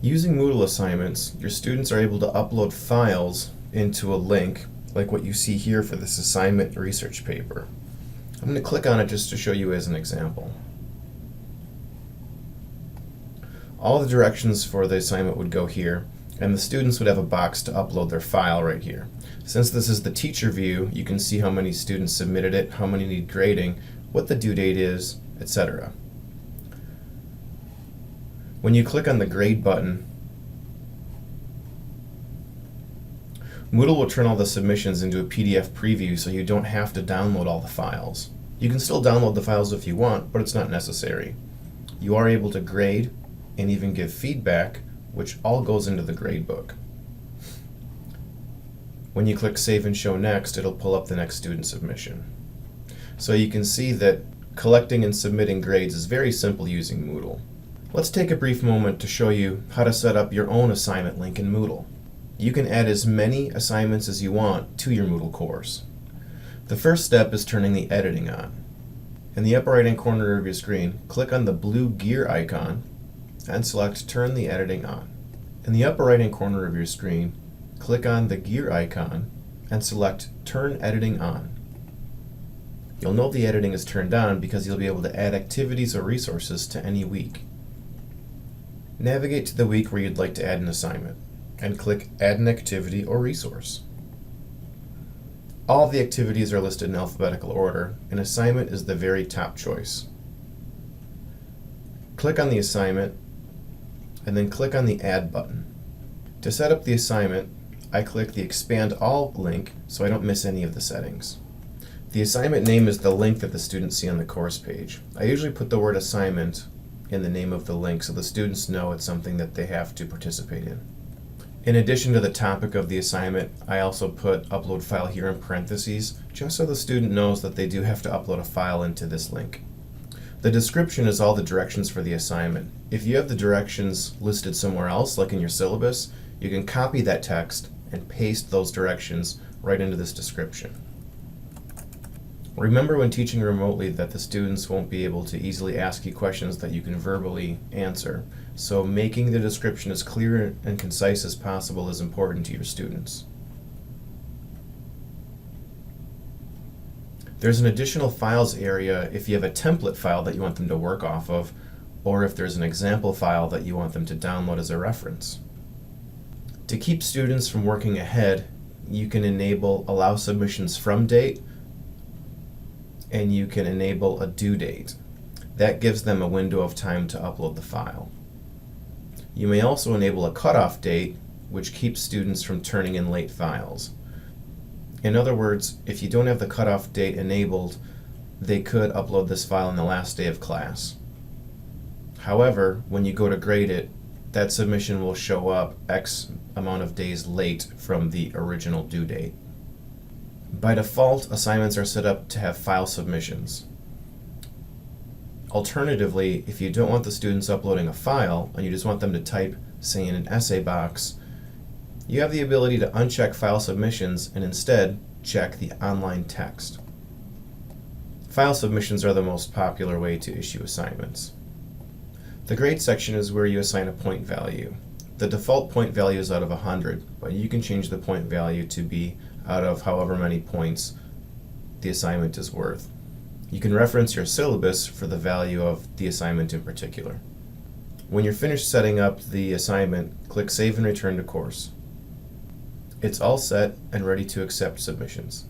Using Moodle assignments, your students are able to upload files into a link like what you see here for this assignment research paper. I'm going to click on it just to show you as an example. All the directions for the assignment would go here, and the students would have a box to upload their file right here. Since this is the teacher view, you can see how many students submitted it, how many need grading, what the due date is, etc. When you click on the grade button, Moodle will turn all the submissions into a PDF preview so you don't have to download all the files. You can still download the files if you want, but it's not necessary. You are able to grade and even give feedback, which all goes into the gradebook. When you click Save and Show Next, it'll pull up the next student submission. So you can see that collecting and submitting grades is very simple using Moodle. Let's take a brief moment to show you how to set up your own assignment link in Moodle. You can add as many assignments as you want to your Moodle course. The first step is turning the editing on. In the upper right hand corner of your screen, click on the blue gear icon and select Turn the Editing On. In the upper right hand corner of your screen, click on the gear icon and select Turn Editing On. You'll know the editing is turned on because you'll be able to add activities or resources to any week. Navigate to the week where you'd like to add an assignment and click Add an Activity or Resource. All of the activities are listed in alphabetical order, and assignment is the very top choice. Click on the assignment and then click on the Add button. To set up the assignment, I click the Expand All link so I don't miss any of the settings. The assignment name is the link that the students see on the course page. I usually put the word assignment in the name of the link so the students know it's something that they have to participate in. In addition to the topic of the assignment, I also put upload file here in parentheses just so the student knows that they do have to upload a file into this link. The description is all the directions for the assignment. If you have the directions listed somewhere else, like in your syllabus, you can copy that text and paste those directions right into this description. Remember when teaching remotely that the students won't be able to easily ask you questions that you can verbally answer, so making the description as clear and concise as possible is important to your students. There's an additional files area if you have a template file that you want them to work off of, or if there's an example file that you want them to download as a reference. To keep students from working ahead, you can enable Allow Submissions From Date, and you can enable a due date. That gives them a window of time to upload the file. You may also enable a cutoff date, which keeps students from turning in late files. In other words, if you don't have the cutoff date enabled, they could upload this file on the last day of class. However, when you go to grade it, that submission will show up X amount of days late from the original due date. By default, assignments are set up to have file submissions. Alternatively, if you don't want the students uploading a file and you just want them to type, say, in an essay box, you have the ability to uncheck file submissions and instead check the online text. File submissions are the most popular way to issue assignments. The grade section is where you assign a point value. The default point value is out of 100, but you can change the point value to be out of however many points the assignment is worth. You can reference your syllabus for the value of the assignment in particular. When you're finished setting up the assignment, click Save and Return to Course. It's all set and ready to accept submissions.